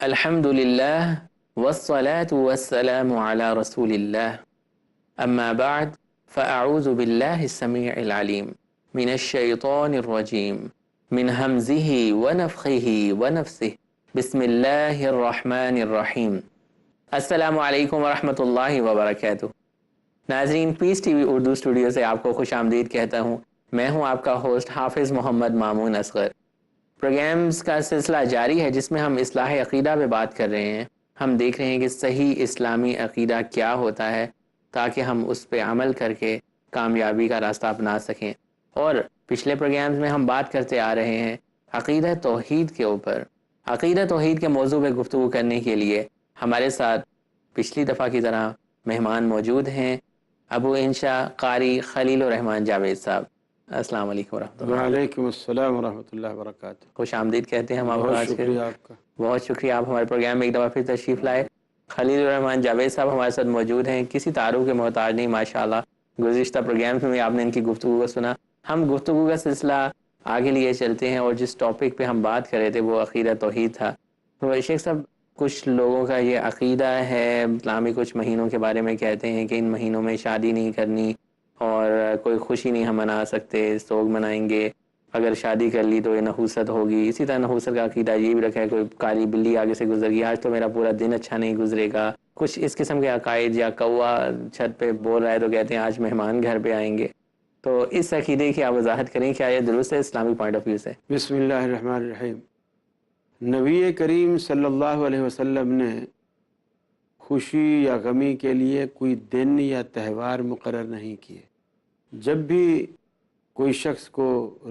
الحمد لله والصلاة والسلام على رسول الله أما بعد فأعوذ بالله السميع العليم من الشيطان الرجيم من همزه ونفخه ونفسه بسم الله الرحمن الرحيم السلام علیکم ورحمۃ اللہ وبرکاتہ۔ ناظرین، پیس ٹی وی اردو اسٹوڈیو سے آپ کو خوش آمدید کہتا ہوں۔ میں ہوں آپ کا ہوسٹ حافظ محمد مامون اصغر۔ پروگرامز کا سلسلہ جاری ہے جس میں ہم اصلاح عقیدہ پہ بات کر رہے ہیں۔ ہم دیکھ رہے ہیں کہ صحیح اسلامی عقیدہ کیا ہوتا ہے تاکہ ہم اس پہ عمل کر کے کامیابی کا راستہ اپنا سکیں۔ اور پچھلے پروگرامز میں ہم بات کرتے آ رہے ہیں عقیدہ توحید کے اوپر۔ عقیدہ توحید کے موضوع پہ گفتگو کرنے کے لیے ہمارے ساتھ پچھلی دفعہ کی طرح مہمان موجود ہیں ابو انشا قاری خلیل الرحمان جاوید صاحب۔ السلام علیکم ورحمۃ اللہ۔ وعلیکم السلام ورحمۃ اللہ وبرکاتہ۔ خوش آمدید کہتے ہیں ہم آپ کو۔ بہت شکریہ آپ کا۔ بہت شکریہ، آپ ہمارے پروگرام میں ایک دفعہ پھر تشریف لائے۔ خلیل الرحمان جاوید صاحب ہمارے ساتھ موجود ہیں، کسی تعارف کے محتاج نہیں ماشاءاللہ۔ گزشتہ پروگرامز میں آپ نے ان کی گفتگو کو سنا۔ ہم گفتگو کا سلسلہ آگے لیے چلتے ہیں اور جس ٹاپک پہ ہم بات کر رہے تھے وہ عقیدہ توحید تھا۔ تو شیخ صاحب، کچھ لوگوں کا یہ عقیدہ ہے، اسلامی کچھ مہینوں کے بارے میں کہتے ہیں کہ ان مہینوں میں شادی نہیں کرنی اور کوئی خوشی نہیں ہم منا سکتے، سوگ منائیں گے، اگر شادی کر لی تو یہ نحوست ہوگی۔ اسی طرح نحوست کا عقیدہ یہ بھی رکھا ہے، کوئی کالی بلی آگے سے گزر گئی، آج تو میرا پورا دن اچھا نہیں گزرے گا۔ کچھ اس قسم کے عقائد، یا کوا چھت پہ بول رہا ہے تو کہتے ہیں آج مہمان گھر پہ آئیں گے۔ تو اس عقیدے کی آپ وضاحت کریں، کیا یہ درست ہے اسلامی پوائنٹ آف ویو سے؟ بسم اللہ الرحمن الرحیم۔ نبی کریم صلی اللہ علیہ وسلم نے خوشی یا غمی کے لیے کوئی دن یا تہوار مقرر نہیں کیے۔ جب بھی کوئی شخص کو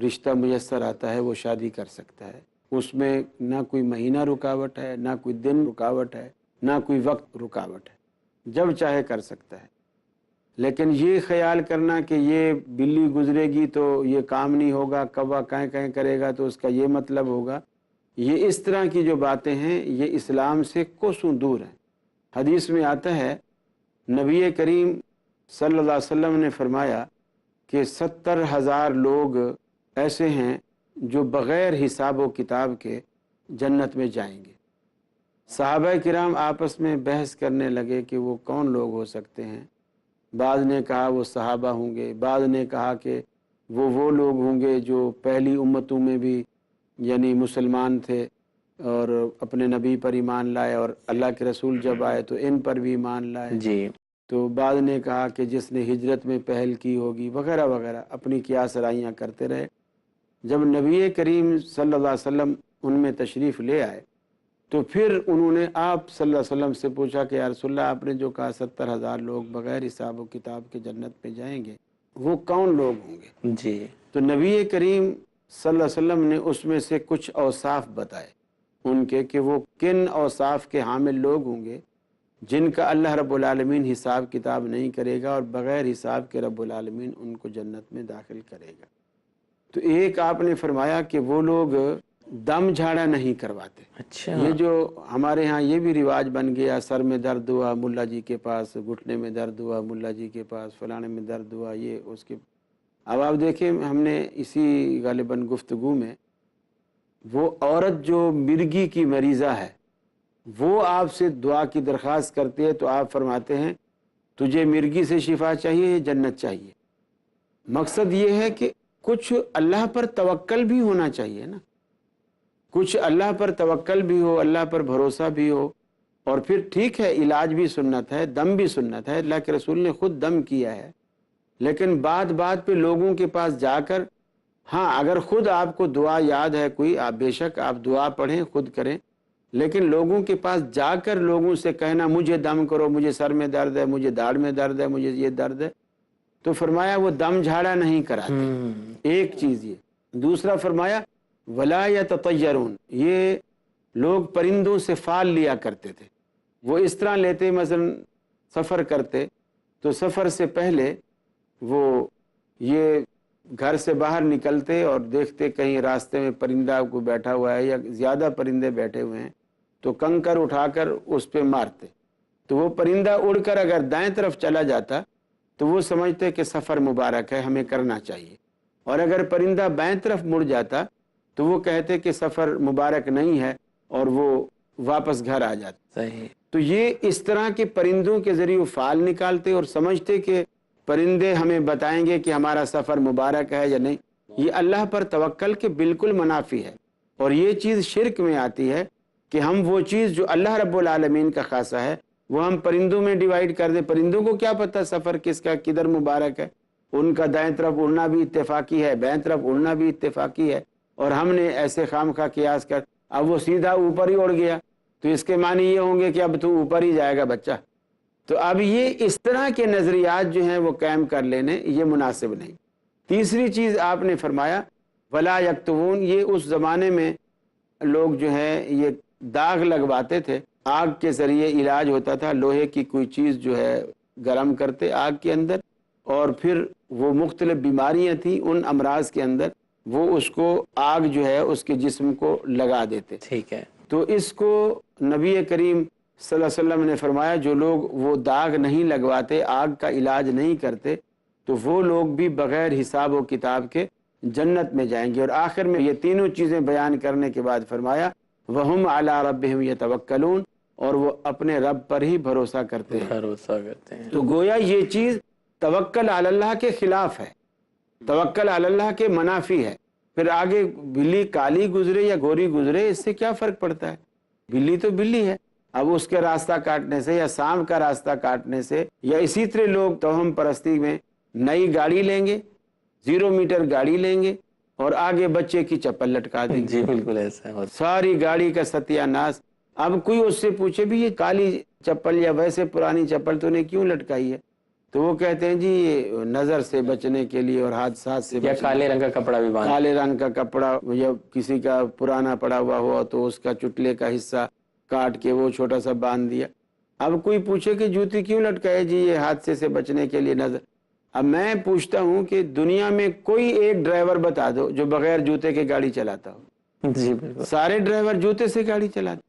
رشتہ میسر آتا ہے وہ شادی کر سکتا ہے، اس میں نہ کوئی مہینہ رکاوٹ ہے، نہ کوئی دن رکاوٹ ہے، نہ کوئی وقت رکاوٹ ہے، جب چاہے کر سکتا ہے۔ لیکن یہ خیال کرنا کہ یہ بلی گزرے گی تو یہ کام نہیں ہوگا، کوا کہیں کہیں کرے گا تو اس کا یہ مطلب ہوگا، یہ اس طرح کی جو باتیں ہیں یہ اسلام سے کوسوں دور ہیں۔ حدیث میں آتا ہے، نبی کریم صلی اللہ علیہ وسلم نے فرمایا کہ 70,000 لوگ ایسے ہیں جو بغیر حساب و کتاب کے جنت میں جائیں گے۔ صحابہ کرام آپس میں بحث کرنے لگے کہ وہ کون لوگ ہو سکتے ہیں۔ بعض نے کہا وہ صحابہ ہوں گے، بعض نے کہا کہ وہ لوگ ہوں گے جو پہلی امتوں میں بھی یعنی مسلمان تھے اور اپنے نبی پر ایمان لائے، اور اللہ کے رسول جب آئے تو ان پر بھی ایمان لائے۔ جی۔ تو بعض نے کہا کہ جس نے ہجرت میں پہل کی ہوگی، وغیرہ وغیرہ، اپنی قیاس رائیاں کرتے رہے۔ جب نبی کریم صلی اللہ علیہ وسلم ان میں تشریف لے آئے تو پھر انہوں نے آپ صلی اللہ علیہ وسلم سے پوچھا کہ یا رسول اللہ، آپ نے جو کہا 70,000 لوگ بغیر حساب و کتاب کے جنت میں جائیں گے، وہ کون لوگ ہوں گے؟ جی۔ تو نبی کریم صلی اللہ علیہ وسلم نے اس میں سے کچھ اوصاف بتائے ان کے کہ وہ کن اوصاف کے حامل لوگ ہوں گے جن کا اللہ رب العالمین حساب کتاب نہیں کرے گا اور بغیر حساب کے رب العالمین ان کو جنت میں داخل کرے گا۔ تو ایک آپ نے فرمایا کہ وہ لوگ دم جھاڑا نہیں کرواتے۔ اچھا۔ یہ جو ہمارے ہاں یہ بھی رواج بن گیا، سر میں درد ہوا ملا جی کے پاس، گھٹنے میں درد ہوا ملا جی کے پاس، فلانے میں درد ہوا یہ اس کے۔ اب آپ دیکھیں، ہم نے اسی غالباً گفتگو میں وہ عورت جو مرگی کی مریضہ ہے وہ آپ سے دعا کی درخواست کرتی ہے تو آپ فرماتے ہیں تجھے مرگی سے شفا چاہیے یا جنت چاہیے؟ مقصد یہ ہے کہ کچھ اللہ پر توکل بھی ہونا چاہیے نا، کچھ اللہ پر توکل بھی ہو، اللہ پر بھروسہ بھی ہو، اور پھر ٹھیک ہے علاج بھی سنت ہے، دم بھی سنت ہے، اللہ کے رسول نے خود دم کیا ہے، لیکن بات پہ لوگوں کے پاس جا کر، ہاں اگر خود آپ کو دعا یاد ہے کوئی، آپ بے شک آپ دعا پڑھیں خود کریں، لیکن لوگوں کے پاس جا کر لوگوں سے کہنا مجھے دم کرو، مجھے سر میں درد ہے، مجھے داڑھ میں درد ہے، مجھے یہ درد ہے، تو فرمایا وہ دم جھاڑا نہیں کراتے۔ ایک چیز یہ۔ دوسرا فرمایا ولا یتطیرون، یہ لوگ پرندوں سے فال لیا کرتے تھے۔ وہ اس طرح لیتے، مثلا سفر کرتے تو سفر سے پہلے وہ یہ گھر سے باہر نکلتے اور دیکھتے کہیں راستے میں پرندہ کو بیٹھا ہوا ہے یا زیادہ پرندے بیٹھے ہوئے ہیں تو کنکر اٹھا کر اس پہ مارتے، تو وہ پرندہ اڑ کر اگر دائیں طرف چلا جاتا تو وہ سمجھتے کہ سفر مبارک ہے، ہمیں کرنا چاہیے، اور اگر پرندہ بائیں طرف مڑ جاتا تو وہ کہتے کہ سفر مبارک نہیں ہے اور وہ واپس گھر آ جاتے. صحیح. تو یہ اس طرح کے پرندوں کے ذریعے وہ فعال نکالتے اور سمجھتے کہ پرندے ہمیں بتائیں گے کہ ہمارا سفر مبارک ہے یا نہیں. یہ اللہ پر توکل کے بالکل منافی ہے. اور یہ چیز شرک میں آتی ہے کہ ہم وہ چیز جو اللہ رب العالمین کا خاصہ ہے وہ ہم پرندوں میں ڈیوائیڈ کر دیں. پرندوں کو کیا پتہ سفر کس کا کدھر مبارک ہے. ان کا دائیں طرف اڑنا بھی اتفاقی ہے, بائیں طرف اڑنا بھی اتفاقی ہے, اور ہم نے ایسے خام خواہ قیاس کر اب وہ سیدھا اوپر ہی اڑ گیا تو اس کے معنی یہ ہوں گے کہ اب تو اوپر ہی جائے گا بچہ. تو اب یہ اس طرح کے نظریات جو ہیں وہ قائم کر لینے یہ مناسب نہیں. تیسری چیز آپ نے فرمایا ولا یکتوون, یہ اس زمانے میں لوگ جو ہیں یہ داغ لگواتے تھے. آگ کے ذریعے علاج ہوتا تھا, لوہے کی کوئی چیز جو ہے گرم کرتے آگ کے اندر, اور پھر وہ مختلف بیماریاں تھیں ان امراض کے اندر وہ اس کو آگ جو ہے اس کے جسم کو لگا دیتے. ٹھیک ہے. تو اس کو نبی کریم صلی اللہ علیہ وسلم نے فرمایا جو لوگ وہ داغ نہیں لگواتے, آگ کا علاج نہیں کرتے, تو وہ لوگ بھی بغیر حساب و کتاب کے جنت میں جائیں گے. اور آخر میں یہ تینوں چیزیں بیان کرنے کے بعد فرمایا وَهُمْ عَلَىٰ رَبِّهِمْ يَتَوَكَّلُونَ, اور وہ اپنے رب پر ہی بھروسہ کرتے ہیں. بھروسہ کرتے ہیں. تو گویا یہ چیز توکل علی اللہ کے خلاف ہے, توکل علی اللہ کے منافی ہے. پھر آگے بلی کالی گزرے یا گوری گزرے اس سے کیا فرق پڑتا ہے, بلی تو بلی ہے. اب اس کے راستہ کاٹنے سے یا سانپ کا راستہ کاٹنے سے, یا اسی طرح لوگ توہم پرستی میں نئی گاڑی لیں گے, 0 میٹر گاڑی لیں گے اور آگے بچے کی چپل لٹکا دیں گے. جی بالکل ایسا ہے. ساری گاڑی کا ستیہ ناش. اب کوئی اس سے پوچھے بھی یہ کالی چپل یا ویسے پرانی چپل تو نے کیوں لٹکائی ہے, تو وہ کہتے ہیں جی یہ نظر سے بچنے کے لیے اور حادثات سے یا کالے رنگ کا کپڑا بھی باندھ, کالے رنگ کا کپڑا, یا کسی کا پرانا پڑا ہوا ہوا تو اس کا چٹلے کا حصہ کاٹ کے وہ چھوٹا سا باندھ دیا. اب کوئی پوچھے کہ جوتی کیوں لٹکائے, جی یہ حادثے سے بچنے کے لیے نظر. اب میں پوچھتا ہوں کہ دنیا میں کوئی ایک ڈرائیور بتا دو جو بغیر جوتے کے گاڑی چلاتا ہو. جی بالکل. سارے ڈرائیور جوتے سے گاڑی چلاتے.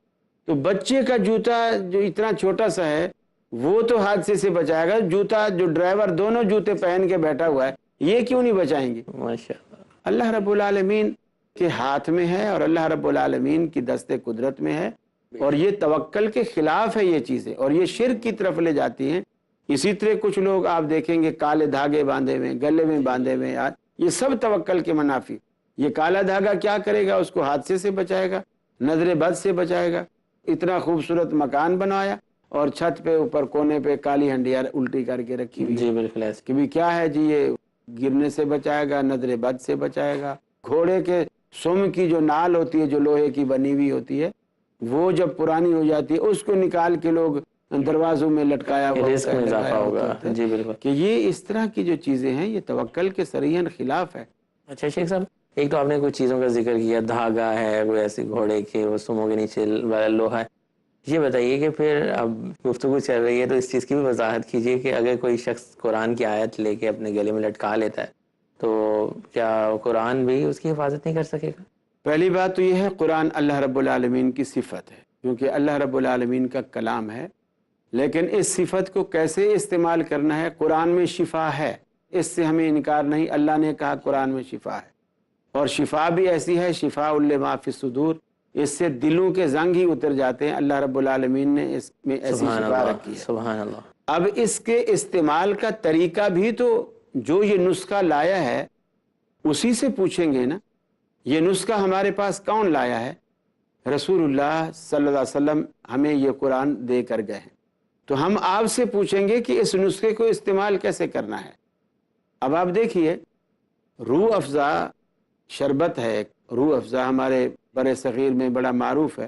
تو بچے کا جوتا جو اتنا چھوٹا سا ہے وہ تو حادثے سے بچائے گا, جوتا جو ڈرائیور دونوں جوتے پہن کے بیٹھا ہوا ہے یہ کیوں نہیں بچائیں گے. ماشاءاللہ. اللہ رب العالمین کے ہاتھ میں ہے اور اللہ رب العالمین کی دست قدرت میں ہے, اور یہ توکل کے خلاف ہے یہ چیزیں, اور یہ شرک کی طرف لے جاتی ہیں. اسی طرح کچھ لوگ آپ دیکھیں گے کالے دھاگے باندھے ہوئے, گلے میں باندھے ہوئے, یہ سب توکل کے منافی. یہ کالا دھاگا کیا کرے گا, اس کو حادثے سے بچائے گا, نظر بد سے بچائے گا. اتنا خوبصورت مکان بنایا اور چھت پہ اوپر کونے پہ کالی ہنڈیا الٹی کر کے رکھی ہوئی. جی بالکل ایسا. کہ بھی کیا ہے جی یہ گرنے سے بچائے گا, نظر بد سے بچائے گا. گھوڑے کے سم کی جو نال ہوتی ہے جو لوہے کی بنی ہوئی ہوتی ہے وہ جب پرانی ہو جاتی ہے اس کو نکال کے لوگ دروازوں میں لٹکایا ہوا رزق میں اضافہ ہوگا. جی بالکل. کہ یہ اس طرح کی جو چیزیں ہیں یہ توکل کے صریحاً خلاف ہے. اچھا شیخ صاحب, ایک تو آپ نے کچھ چیزوں کا ذکر کیا, دھاگا ہے کوئی ایسے گھوڑے کے وہ سموں کے نیچے والا لوہا ہے. یہ بتائیے کہ پھر اب گفتگو چل رہی ہے تو اس چیز کی بھی وضاحت کیجیے کہ اگر کوئی شخص قرآن کی آیت لے کے اپنے گلے میں لٹکا لیتا ہے تو کیا قرآن بھی اس کی حفاظت نہیں کر سکے گا؟ پہلی بات تو یہ ہے قرآن اللہ رب العالمین کی صفت ہے, کیونکہ اللہ رب العالمین کا کلام ہے, لیکن اس صفت کو کیسے استعمال کرنا ہے. قرآن میں شفا ہے, اس سے ہمیں انکار نہیں. اللہ نے کہا قرآن میں شفا ہے, اور شفا بھی ایسی ہے شفاء لما فی الصدور, اس سے دلوں کے زنگ ہی اتر جاتے ہیں. اللہ رب العالمین نے اس میں ایسی شفا رکھی ہے. سبحان اللہ. اب اس کے استعمال کا طریقہ بھی تو جو یہ نسخہ لایا ہے اسی سے پوچھیں گے نا. یہ نسخہ ہمارے پاس کون لایا ہے؟ رسول اللہ صلی اللہ علیہ وسلم ہمیں یہ قرآن دے کر گئے ہیں. تو ہم آپ سے پوچھیں گے کہ اس نسخے کو استعمال کیسے کرنا ہے. اب آپ دیکھیے روح افزا شربت ہے, روح افزا ہمارے بر صغیر میں بڑا معروف ہے.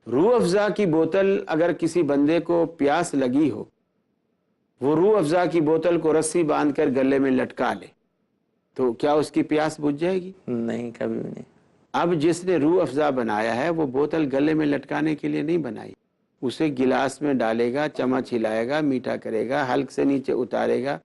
روح افزا کی بوتل اگر کسی بندے کو پیاس لگی ہو, وہ روح افزا کی بوتل کو رسی باندھ کر گلے میں لٹکا لے تو کیا اس کی پیاس بجھ جائے گی؟ نہیں, کبھی بھی نہیں. اب جس نے روح افزا بنایا ہے وہ بوتل گلے میں لٹکانے کے لیے نہیں بنائی. اسے گلاس میں ڈالے گا, چمچ ہلائے گا, میٹھا کرے گا, حلق سے نیچے اتارے گا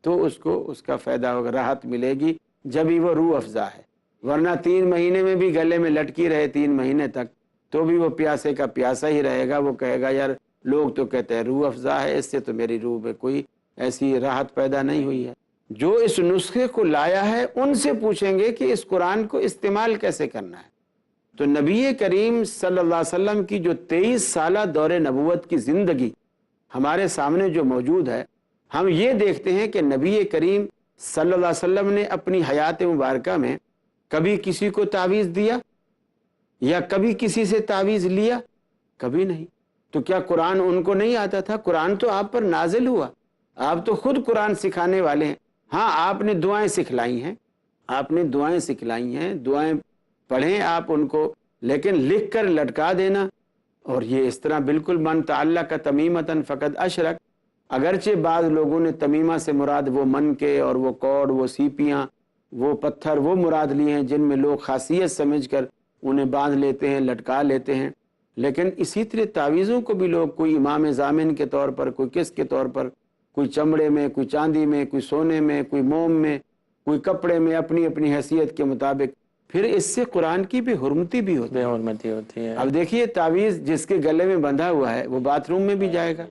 تو اس کو اس کا فائدہ ہوگا, راحت ملے گی, جب ہی وہ روح افزا ہے. ورنہ 3 مہینے میں بھی گلے میں لٹکی رہے 3 مہینے تک تو بھی وہ پیاسے کا پیاسا ہی رہے گا. وہ کہے گا یار لوگ تو کہتے ہیں روح افزا ہے, اس سے تو میری روح میں کوئی ایسی راحت پیدا نہیں ہوئی ہے. جو اس نسخے کو لایا ہے ان سے پوچھیں گے کہ اس قرآن کو استعمال کیسے کرنا ہے. تو نبی کریم صلی اللہ علیہ وسلم کی جو 23 سالہ دور نبوت کی زندگی ہمارے سامنے جو موجود ہے، ہم یہ دیکھتے ہیں کہ نبی کریم صلی اللہ علیہ وسلم نے اپنی حیات مبارکہ میں کبھی کسی کو تعویذ دیا یا کبھی کسی سے تعویذ لیا؟ کبھی نہیں۔ تو کیا قرآن ان کو نہیں آتا تھا؟ قرآن تو آپ پر نازل ہوا، آپ تو خود قرآن سکھانے والے ہیں۔ ہاں، آپ نے دعائیں سکھلائی ہیں، دعائیں پڑھیں آپ ان کو، لیکن لکھ کر لٹکا دینا اور یہ اس طرح بالکل من تعلق تمیمتاً فقد اشرک۔ اگرچہ بعض لوگوں نے تمیمہ سے مراد وہ من کے اور وہ کوڑ، وہ سیپیاں، وہ پتھر، وہ مراد لیے ہیں جن میں لوگ خاصیت سمجھ کر انہیں باندھ لیتے ہیں، لٹکا لیتے ہیں۔ لیکن اسی طرح تعویذوں کو بھی لوگ کوئی امام ضامن کے طور پر، کوئی کس کے طور پر، کوئی چمڑے میں، کوئی چاندی میں، کوئی سونے میں، کوئی موم میں، کوئی کپڑے میں، اپنی اپنی حیثیت کے مطابق۔ پھر اس سے قرآن کی بھی حرمتی بھی ہوتی بے ہے۔ حرمتی ہوتی ہے۔ اب دیکھیے، تعویذ جس کے گلے میں بندھا ہوا ہے وہ باتھ روم میں بھی جائے گا،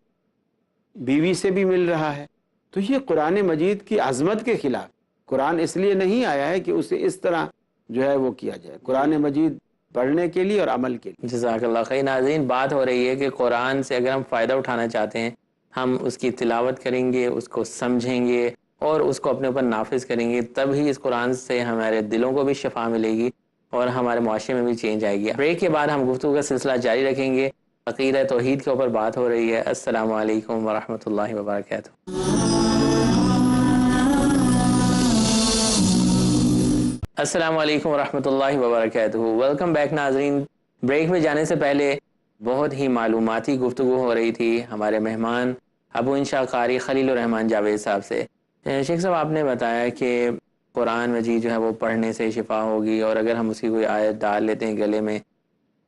بیوی سے بھی مل رہا ہے، تو یہ قرآن مجید کی عظمت کے خلاف۔ قرآن اس لیے نہیں آیا ہے کہ اسے اس طرح جو ہے وہ کیا جائے، قرآن مجید پڑھنے کے لیے اور عمل کے لیے۔ جزاک اللہ خیر۔ ناظرین، بات ہو رہی ہے کہ قرآن سے اگر ہم فائدہ اٹھانا چاہتے ہیں، ہم اس کی تلاوت کریں گے، اس کو سمجھیں گے اور اس کو اپنے اوپر نافذ کریں گے، تب ہی اس قرآن سے ہمارے دلوں کو بھی شفا ملے گی اور ہمارے معاشرے میں بھی چینج آئے گی۔ بریک کے بعد ہم گفتگو کا سلسلہ جاری رکھیں گے۔ عقیدہ توحید کے اوپر بات ہو رہی ہے۔ السلام علیکم ورحمۃ اللہ وبرکاتہ۔ السلام علیکم ورحمۃ اللہ وبرکاتہ۔ ویلکم بیک ناظرین۔ بریک میں جانے سے پہلے بہت ہی معلوماتی گفتگو ہو رہی تھی ہمارے مہمان ابو انشا قاری خلیل الرحمان جاوید صاحب سے۔ شیخ صاحب، آپ نے بتایا کہ قرآن مجید جو ہے وہ پڑھنے سے شفا ہوگی، اور اگر ہم اس کی کوئی آیت ڈال لیتے ہیں گلے میں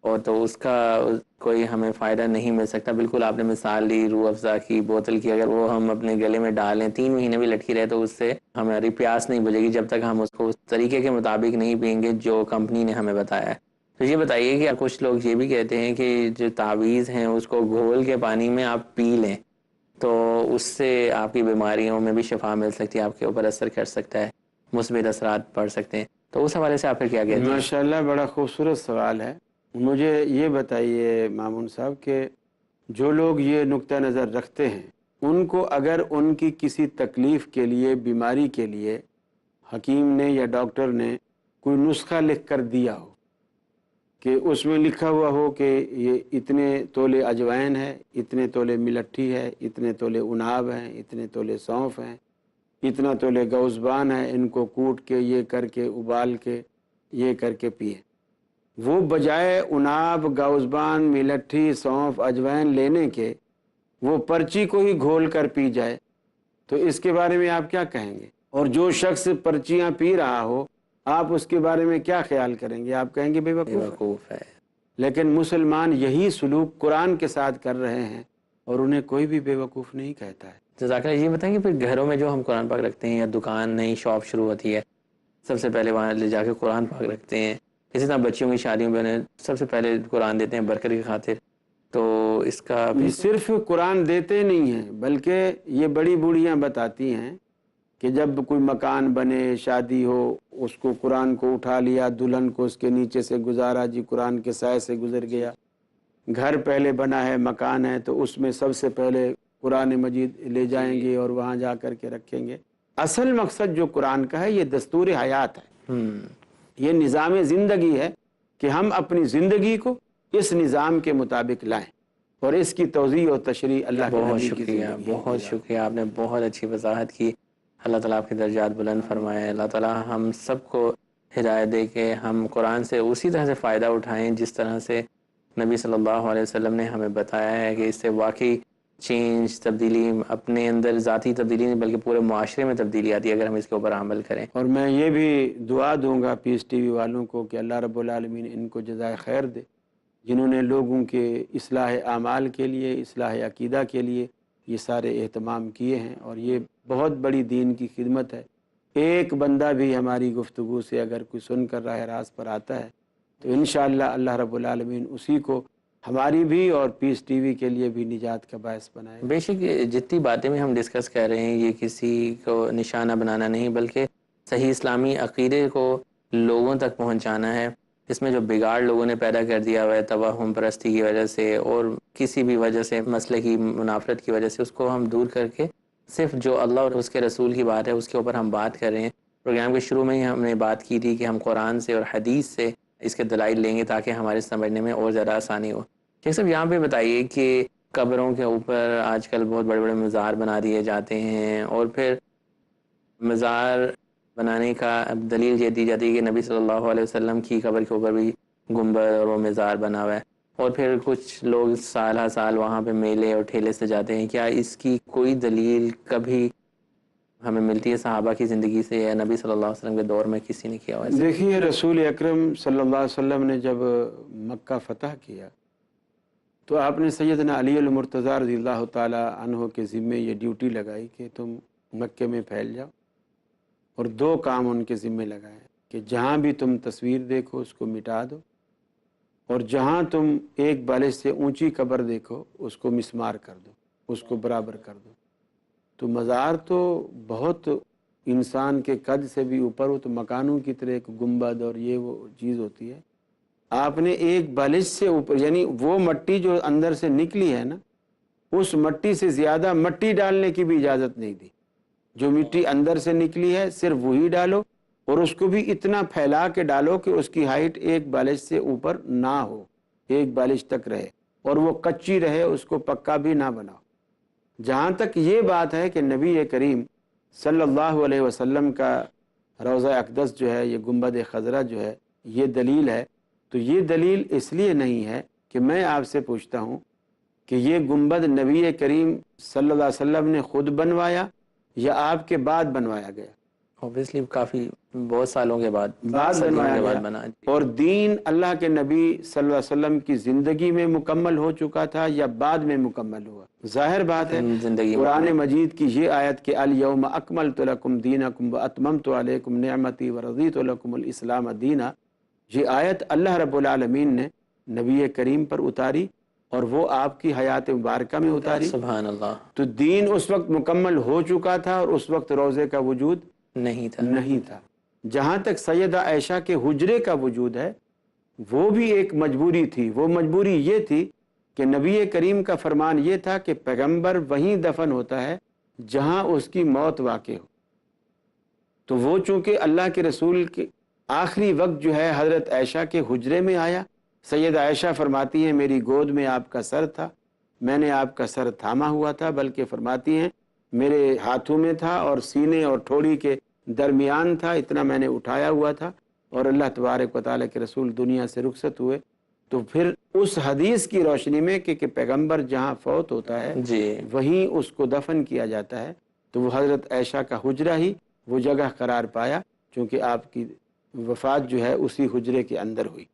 اور تو اس کا کوئی ہمیں فائدہ نہیں مل سکتا۔ بالکل آپ نے مثال لی روح افزا کی بوتل کی، اگر وہ ہم اپنے گلے میں ڈالیں 3 مہینے بھی لٹکی رہے تو اس سے ہماری پیاس نہیں بجھے گی جب تک ہم اس کو اس طریقے کے مطابق نہیں پئیں گے جو کمپنی نے ہمیں بتایا ہے۔ تو یہ بتائیے کہ کچھ لوگ یہ بھی کہتے ہیں کہ جو تعویذ ہیں اس کو گھول کے پانی میں آپ پی لیں تو اس سے آپ کی بیماریوں میں بھی شفا مل سکتی ہے، آپ کے اوپر اثر کر سکتا ہے، مثبت اثرات پڑ سکتے ہیں۔ تو اس حوالے سے آپ پھر کیا کہتے ہیں؟ ماشاءاللہ، بڑا خوبصورت سوال ہے۔ مجھے یہ بتائیے مامون صاحب کہ جو لوگ یہ نقطہ نظر رکھتے ہیں، ان کو اگر ان کی کسی تکلیف کے لیے، بیماری کے لیے حکیم نے یا ڈاکٹر نے کوئی نسخہ لکھ کر دیا ہو کہ اس میں لکھا ہوا ہو کہ یہ اتنے تولے اجوائن ہے، اتنے تولے ملٹھی ہے، اتنے تولے اناب ہیں، اتنے تولے سونف ہیں، اتنا تولے گوزبان ہے، ان کو کوٹ کے یہ کر کے ابال کے یہ کر کے پیے، وہ بجائے اناب، گوزبان، ملٹھی، سونف، اجوائن لینے کے وہ پرچی کو ہی گھول کر پی جائے، تو اس کے بارے میں آپ کیا کہیں گے؟ اور جو شخص پرچیاں پی رہا ہو، آپ اس کے بارے میں کیا خیال کریں گے؟ آپ کہیں گے بے وقوف ہے۔ لیکن مسلمان یہی سلوک قرآن کے ساتھ کر رہے ہیں اور انہیں کوئی بھی بے وقوف نہیں کہتا ہے۔ جزاک اللہ۔ یہ بتائیں کہ پھر گھروں میں جو ہم قرآن پاک رکھتے ہیں یا دکان نئی شاپ شروع ہوتی ہے، سب سے پہلے وہاں لے جا کے قرآن پاک رکھتے ہیں، اسی طرح بچیوں کی شادیوں میں انہیں سب سے پہلے قرآن دیتے ہیں برکت کی خاطر، تو اس کا صرف قرآن دیتے نہیں ہیں بلکہ یہ بڑی بوڑھیاں بتاتی ہیں کہ جب کوئی مکان بنے، شادی ہو، اس کو قرآن کو اٹھا لیا، دلہن کو اس کے نیچے سے گزارا، جی قرآن کے سائے سے گزر گیا۔ گھر پہلے بنا ہے، مکان ہے، تو اس میں سب سے پہلے قرآن مجید لے جائیں گے اور وہاں جا کر کے رکھیں گے۔ اصل مقصد جو قرآن کا ہے یہ دستور حیات ہے، یہ نظام زندگی ہے کہ ہم اپنی زندگی کو اس نظام کے مطابق لائیں، اور اس کی توضیح اور تشریح اللہ کے بہت نبی کی شکریہ، زندگی ہے۔ بہت شکریہ، آپ نے بہت اچھی وضاحت کی۔ اللہ تعالیٰ آپ کے درجات بلند فرمائے۔ اللہ تعالیٰ ہم سب کو ہدایت دے کہ ہم قرآن سے اسی طرح سے فائدہ اٹھائیں جس طرح سے نبی صلی اللہ علیہ وسلم نے ہمیں بتایا ہے کہ اس سے واقعی چینج، تبدیلی، اپنے اندر ذاتی تبدیلی نہیں بلکہ پورے معاشرے میں تبدیلی آتی ہے اگر ہم اس کے اوپر عمل کریں۔ اور میں یہ بھی دعا دوں گا پیس ٹی وی والوں کو کہ اللہ رب العالمین ان کو جزائے خیر دے، جنہوں نے لوگوں کے اصلاح اعمال کے لیے، اصلاح عقیدہ کے لیے یہ سارے اہتمام کیے ہیں، اور یہ بہت بڑی دین کی خدمت ہے۔ ایک بندہ بھی ہماری گفتگو سے اگر کوئی سن کر راہ راست پر آتا ہے تو انشاءاللہ اللہ رب العالمین اسی کو ہماری بھی اور پیس ٹی وی کے لیے بھی نجات کا باعث بنائے۔ بے شک جتنی باتیں بھی ہم ڈسکس کر رہے ہیں یہ کسی کو نشانہ بنانا نہیں بلکہ صحیح اسلامی عقیدے کو لوگوں تک پہنچانا ہے۔ اس میں جو بگاڑ لوگوں نے پیدا کر دیا ہوا ہے توہم پرستی کی وجہ سے اور کسی بھی وجہ سے مسئلے کی منافرت کی وجہ سے، اس کو ہم دور کر کے صرف جو اللہ اور اس کے رسول کی بات ہے اس کے اوپر ہم بات کر رہے ہیں۔ پروگرام کے شروع میں ہی ہم نے بات کی تھی کہ ہم قرآن سے اور حدیث سے اس کے دلائل لیں گے تاکہ ہمارے سمجھنے میں اور زیادہ آسانی ہو۔ شیخ صاحب یہاں پہ بتائیے کہ قبروں کے اوپر آج کل بہت بڑے بڑے مزار بنا دیے جاتے ہیں، اور پھر مزار بنانے کا دلیل یہ دی جاتی ہے کہ نبی صلی اللہ علیہ وسلم کی قبر کے اوپر بھی گنبد اور وہ مزار بنا ہوا ہے، اور پھر کچھ لوگ سالہ سال وہاں پہ میلے اور ٹھیلے سے جاتے ہیں۔ کیا اس کی کوئی دلیل کبھی ہمیں ملتی ہے صحابہ کی زندگی سے، یا نبی صلی اللہ علیہ وسلم کے دور میں کسی نے کیا ہوا ہے؟ دیکھیے رسول اکرم صلی اللہ علیہ وسلم نے جب مکہ فتح کیا تو آپ نے سیدنا علی المرتضیٰ رضی اللہ تعالی عنہ کے ذمے یہ ڈیوٹی لگائی کہ تم مکے میں پھیل جاؤ، اور دو کام ان کے ذمے لگائے کہ جہاں بھی تم تصویر دیکھو اس کو مٹا دو، اور جہاں تم ایک بالش سے اونچی قبر دیکھو اس کو مسمار کر دو، اس کو برابر کر دو۔ تو مزار تو بہت انسان کے قد سے بھی اوپر ہو، تو مکانوں کی طرح ایک گنبد اور یہ وہ چیز ہوتی ہے۔ آپ نے ایک بالش سے اوپر، یعنی وہ مٹی جو اندر سے نکلی ہے نا، اس مٹی سے زیادہ مٹی ڈالنے کی بھی اجازت نہیں دی۔ جو مٹی اندر سے نکلی ہے صرف وہی ڈالو، اور اس کو بھی اتنا پھیلا کے ڈالو کہ اس کی ہائٹ ایک بالش سے اوپر نہ ہو، ایک بالش تک رہے، اور وہ کچی رہے، اس کو پکا بھی نہ بناؤ۔ جہاں تک یہ بات ہے کہ نبی کریم صلی اللہ علیہ وسلم کا روضہ اقدس جو ہے، یہ گنبد خضرا جو ہے، یہ دلیل ہے، تو یہ دلیل اس لیے نہیں ہے کہ میں آپ سے پوچھتا ہوں کہ یہ گنبد نبی کریم صلی اللہ علیہ وسلم نے خود بنوایا یا آپ کے بعد بنوایا گیا؟ اوبیسلی کافی بہت سالوں کے بعد بنوایا کے بعد گیا، بنا۔ اور دین اللہ کے نبی صلی اللہ علیہ وسلم کی زندگی میں مکمل ہو چکا تھا یا بعد میں مکمل ہوا؟ ظاہر بات ہے زندگی قرآن مجید کی یہ آیت کہ الیوم اکملت لکم دینکم واتممت علیکم نعمتی ورضیت لکم الاسلام دینا، یہ آیت اللہ رب العالمین نے نبی کریم پر اتاری اور وہ آپ کی حیات مبارکہ میں اتاری۔ سبحان اللہ، تو دین اس وقت مکمل ہو چکا تھا اور اس وقت روزے کا وجود نہیں تھا۔ جہاں تک سیدہ عائشہ کے حجرے کا وجود ہے، وہ بھی ایک مجبوری تھی۔ وہ مجبوری یہ تھی کہ نبی کریم کا فرمان یہ تھا کہ پیغمبر وہیں دفن ہوتا ہے جہاں اس کی موت واقع ہو۔ تو وہ چونکہ اللہ کے رسول کے آخری وقت جو ہے حضرت عائشہ کے حجرے میں آیا، سید عائشہ فرماتی ہیں میری گود میں آپ کا سر تھا، میں نے آپ کا سر تھاما ہوا تھا، بلکہ فرماتی ہیں میرے ہاتھوں میں تھا اور سینے اور ٹھوڑی کے درمیان تھا، اتنا میں نے اٹھایا ہوا تھا، اور اللہ تبارک و تعالیٰ کے رسول دنیا سے رخصت ہوئے۔ تو پھر اس حدیث کی روشنی میں کہ پیغمبر جہاں فوت ہوتا ہے وہیں اس کو دفن کیا جاتا ہے، تو وہ حضرت عائشہ کا حجرہ ہی وہ جگہ قرار پایا، چونکہ آپ کی وفات جو ہے اسی حجرے کے اندر ہوئی۔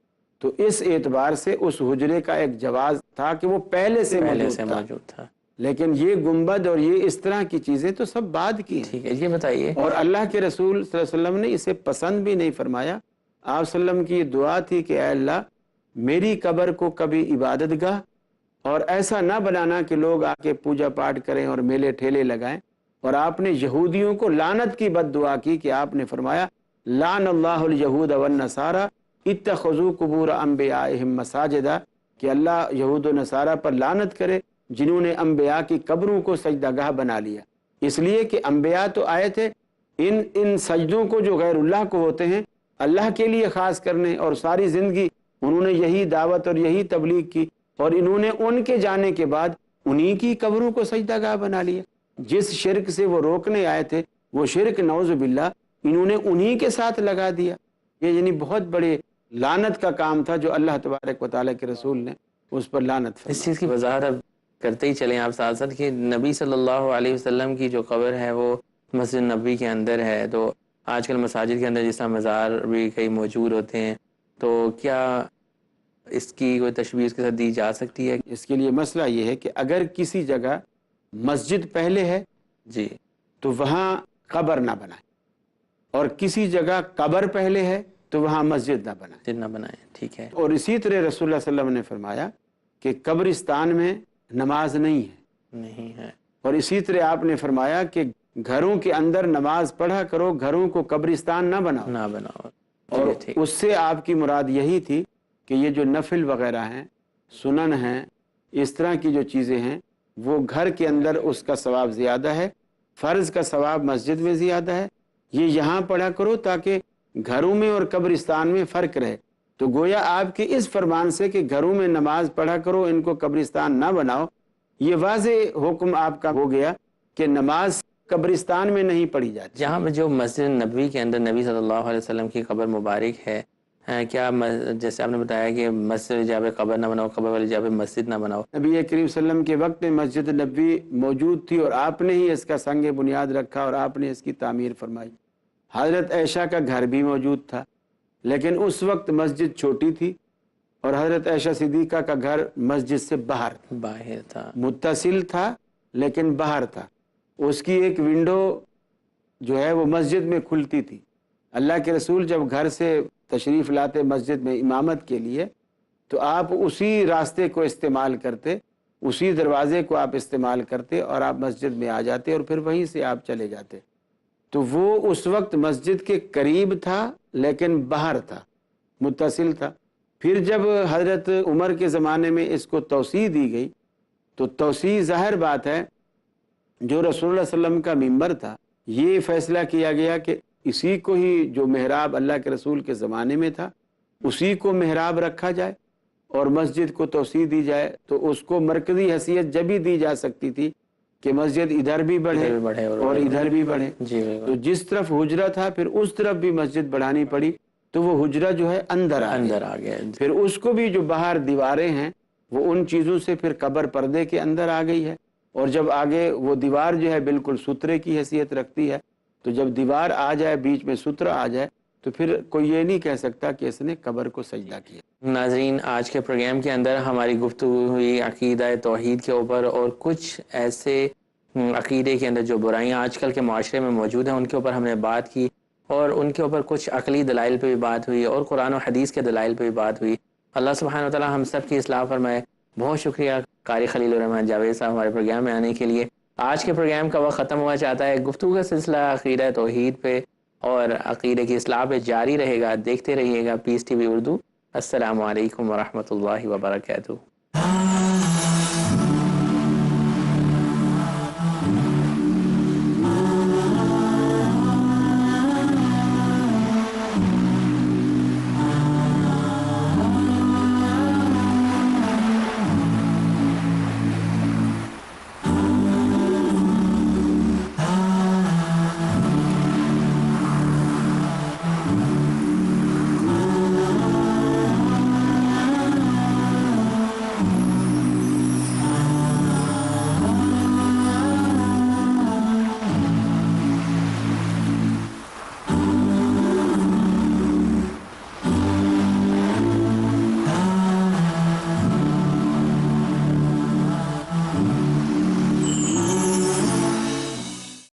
تو اس اعتبار سے اس حجرے کا ایک جواز تھا کہ وہ پہلے سے موجود تھا، لیکن یہ گنبد اور یہ اس طرح کی چیزیں تو سب بعد کی ہیں۔ ٹھیک ہے، یہ بتائیے، اور اللہ کے رسول صلی اللہ علیہ وسلم نے اسے پسند بھی نہیں فرمایا۔ آپ صلی اللہ علیہ وسلم کی یہ دعا تھی کہ اے اللہ میری قبر کو کبھی عبادت گاہ اور ایسا نہ بنانا کہ لوگ آ کے پوجا پاٹ کریں اور میلے ٹھیلے لگائیں۔ اور آپ نے یہودیوں کو لعنت کی بد دعا کی کہ آپ نے فرمایا لعن اللہ الیہود والنصارى اتخذوا قبور انبیائہم مساجدا، کہ اللہ یہود و نصارہ پر لعنت کرے جنہوں نے انبیاء کی قبروں کو سجدہ گاہ بنا لیا۔ اس لیے کہ انبیاء تو آئے تھے ان سجدوں کو جو غیر اللہ کو ہوتے ہیں اللہ کے لیے خاص کرنے، اور ساری زندگی انہوں نے یہی دعوت اور یہی تبلیغ کی، اور انہوں نے ان کے جانے کے بعد انہی کی قبروں کو سجدہ گاہ بنا لیا۔ جس شرک سے وہ روکنے آئے تھے وہ شرک نعوذ باللہ انہوں نے انہی کے ساتھ لگا دیا۔ یہ یعنی بہت بڑے لعنت کا کام تھا جو اللہ تبارک و تعالیٰ کے رسول نے اس پر لعنت فرمائی۔ اس چیز کی وضاحت کرتے ہی چلیں آپ ساتھ ساتھ کہ نبی صلی اللہ علیہ وسلم کی جو قبر ہے وہ مسجد نبوی کے اندر ہے، تو آج کل مساجد کے اندر جس طرح مزار بھی کئی موجود ہوتے ہیں، تو کیا اس کی کوئی تشبیہ اس کے ساتھ دی جا سکتی ہے؟ اس کے لیے مسئلہ یہ ہے کہ اگر کسی جگہ مسجد پہلے ہے جی تو وہاں قبر نہ بنائیں، اور کسی جگہ قبر پہلے ہے تو وہاں مسجد نہ بنائیں، جتنا بنائیں، ٹھیک ہے۔ اور اسی طرح رسول اللہ صلی اللہ علیہ وسلم نے فرمایا کہ قبرستان میں نماز نہیں ہے، اور اسی طرح آپ نے فرمایا کہ گھروں کے اندر نماز پڑھا کرو، گھروں کو قبرستان نہ بناؤ۔ اور اس سے آپ کی مراد یہی تھی کہ یہ جو نفل وغیرہ ہیں، سنن ہیں، اس طرح کی جو چیزیں ہیں، وہ گھر کے اندر اس کا ثواب زیادہ ہے، فرض کا ثواب مسجد میں زیادہ ہے، یہ یہاں پڑھا کرو تاکہ گھروں میں اور قبرستان میں فرق رہے۔ تو گویا آپ کے اس فرمان سے کہ گھروں میں نماز پڑھا کرو، ان کو قبرستان نہ بناؤ، یہ واضح حکم آپ کا ہو گیا کہ نماز قبرستان میں نہیں پڑھی جاتی۔ جہاں پہ جو مسجد نبوی کے اندر نبی صلی اللہ علیہ وسلم کی قبر مبارک ہے، کیا جیسے آپ نے بتایا کہ مسجد جہاں پہ قبر نہ بناؤ، قبر والی جگہ پہ مسجد نہ بناؤ، نبی کریم صلی اللہ علیہ وسلم کے وقت میں مسجد نبوی موجود تھی اور آپ نے ہی اس کا سنگ بنیاد رکھا اور آپ نے اس کی تعمیر فرمائی۔ حضرت عائشہ کا گھر بھی موجود تھا، لیکن اس وقت مسجد چھوٹی تھی اور حضرت عائشہ صدیقہ کا گھر مسجد سے باہر تھا، متصل تھا لیکن باہر تھا۔ اس کی ایک ونڈو جو ہے وہ مسجد میں کھلتی تھی۔ اللہ کے رسول جب گھر سے تشریف لاتے مسجد میں امامت کے لیے تو آپ اسی راستے کو استعمال کرتے، اسی دروازے کو آپ استعمال کرتے اور آپ مسجد میں آ جاتے اور پھر وہیں سے آپ چلے جاتے۔ تو وہ اس وقت مسجد کے قریب تھا لیکن باہر تھا، متصل تھا۔ پھر جب حضرت عمر کے زمانے میں اس کو توسیع دی گئی تو توسیع ظاہر بات ہے، جو رسول اللہ صلی اللہ علیہ وسلم کا ممبر تھا، یہ فیصلہ کیا گیا کہ اسی کو ہی جو محراب اللہ کے رسول کے زمانے میں تھا اسی کو محراب رکھا جائے اور مسجد کو توسیع دی جائے۔ تو اس کو مرکزی حیثیت جب ہی دی جا سکتی تھی کہ مسجد ادھر بھی بڑھے اور ادھر بھی بڑھے۔ تو جس طرف حجرہ تھا پھر اس طرف بھی مسجد بڑھانی پڑی، تو وہ حجرہ جو ہے اندر آ گیا۔ پھر اس کو بھی جو باہر دیواریں ہیں وہ ان چیزوں سے پھر قبر پردے کے اندر آ گئی ہے، اور جب آگے وہ دیوار جو ہے بالکل سترے کی حیثیت رکھتی ہے، تو جب دیوار آ جائے، بیچ میں سترہ آ جائے، تو پھر کوئی یہ نہیں کہہ سکتا کہ اس نے قبر کو سجدہ کیا۔ ناظرین، آج کے پروگرام کے اندر ہماری گفتگو ہوئی عقیدہ توحید کے اوپر، اور کچھ ایسے عقیدے کے اندر جو برائیاں آج کل کے معاشرے میں موجود ہیں ان کے اوپر ہم نے بات کی، اور ان کے اوپر کچھ عقلی دلائل پہ بھی بات ہوئی اور قرآن و حدیث کے دلائل پہ بھی بات ہوئی۔ اللہ سبحانہ وتعالی ہم سب کی اصلاح فرمائے۔ بہت شکریہ قاری خلیل الرحمن جاوید صاحب ہمارے پروگرام میں آنے کے لیے۔ آج کے پروگرام کا وقت ختم ہوا چاہتا ہے، گفتگو کا سلسلہ عقیدہ توحید پہ اور عقیدے کی اصلاح پہ جاری رہے گا۔ دیکھتے رہیے گا پیس ٹی وی اردو۔ السلام علیکم ورحمۃ اللہ وبرکاتہ۔